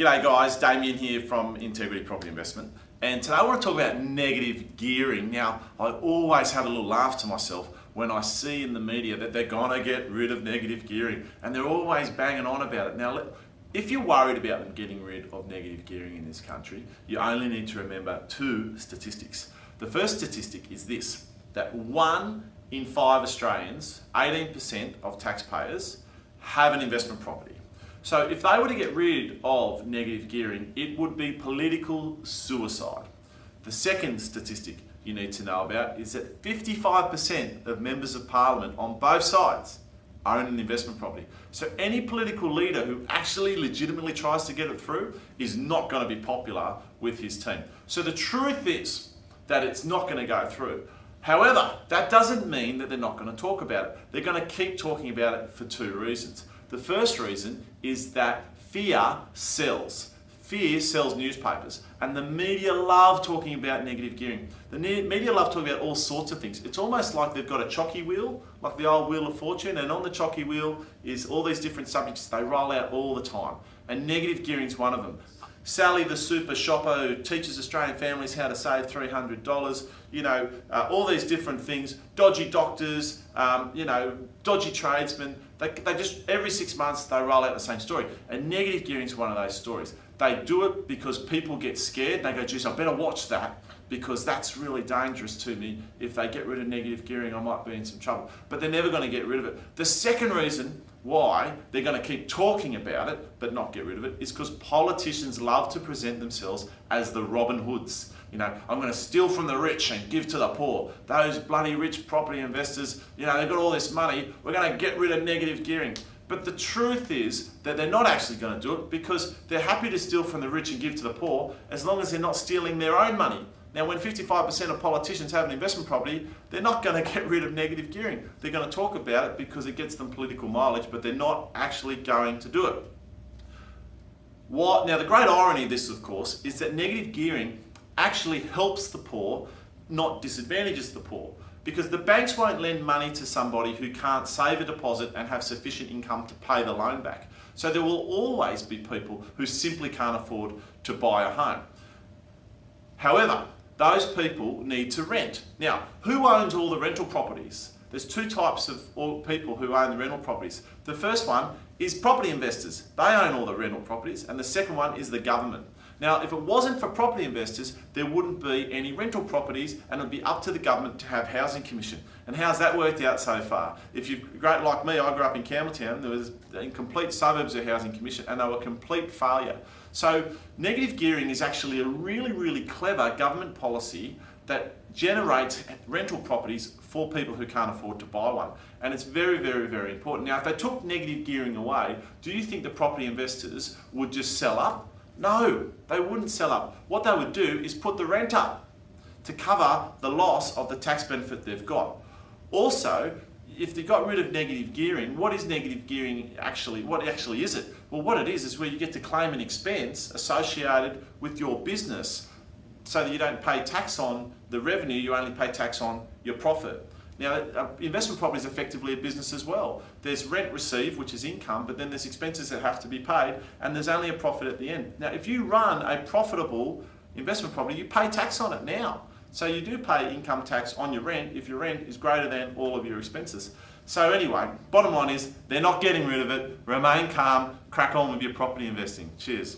G'day guys, Daimien here from Integrity Property Investment, and today I want to talk about negative gearing. Now, I always have a little laugh to myself when I see in the media that they're going to get rid of negative gearing, and they're always banging on about it. Now, if you're worried about them getting rid of negative gearing in this country, you only need to remember two statistics. The first statistic is this, that 1 in 5 Australians, 18% of taxpayers, have an investment property. So if they were to get rid of negative gearing, it would be political suicide. The second statistic you need to know about is that 55% of members of parliament on both sides own an investment property. So any political leader who actually legitimately tries to get it through is not going to be popular with his team. So the truth is that it's not going to go through. However, that doesn't mean that they're not going to talk about it. They're going to keep talking about it for two reasons. The first reason is that fear sells. Fear sells newspapers, and the media love talking about negative gearing. The media love talking about all sorts of things. It's almost like they've got a chocky wheel, like the old Wheel of Fortune, and on the chocky wheel is all these different subjects they roll out all the time. And negative gearing is one of them. Sally the super shopper who teaches Australian families how to save $300, all these different things, dodgy doctors, dodgy tradesmen. They just, every 6 months they roll out the same story. And negative gearing is one of those stories. They do it because people get scared. They go, geez, I better watch that because that's really dangerous to me. If they get rid of negative gearing, I might be in some trouble. But they're never going to get rid of it. The second reason why they're going to keep talking about it but not get rid of it is because politicians love to present themselves as the Robin Hoods. I'm going to steal from the rich and give to the poor. Those bloody rich property investors, they've got all this money. We're going to get rid of negative gearing. But the truth is that they're not actually going to do it because they're happy to steal from the rich and give to the poor as long as they're not stealing their own money. Now, when 55% of politicians have an investment property, they're not going to get rid of negative gearing. They're going to talk about it because it gets them political mileage, but they're not actually going to do it. Now, the great irony of this, of course, is that negative gearing actually helps the poor, not disadvantages the poor. Because the banks won't lend money to somebody who can't save a deposit and have sufficient income to pay the loan back. So there will always be people who simply can't afford to buy a home. However, those people need to rent. Now, who owns all the rental properties? There's two types of people who own the rental properties. The first one is property investors. They own all the rental properties, and the second one is the government. Now, if it wasn't for property investors, there wouldn't be any rental properties, and it would be up to the government to have housing commission. And how's that worked out so far? If you're great like me, I grew up in Campbelltown, there was in complete suburbs of housing commission, and they were a complete failure. So negative gearing is actually a really, really clever government policy that generates rental properties for people who can't afford to buy one. And it's very, very, very important. Now, if they took negative gearing away, do you think the property investors would just sell up? No, they wouldn't sell up. What they would do is put the rent up to cover the loss of the tax benefit they've got. Also, if they got rid of negative gearing, what is negative gearing actually? What actually is it? Well, what it is where you get to claim an expense associated with your business so that you don't pay tax on the revenue, you only pay tax on your profit. Now, investment property is effectively a business as well. There's rent received, which is income, but then there's expenses that have to be paid, and there's only a profit at the end. Now, if you run a profitable investment property, you pay tax on it now. So you do pay income tax on your rent if your rent is greater than all of your expenses. So anyway, bottom line is they're not getting rid of it. Remain calm, crack on with your property investing. Cheers.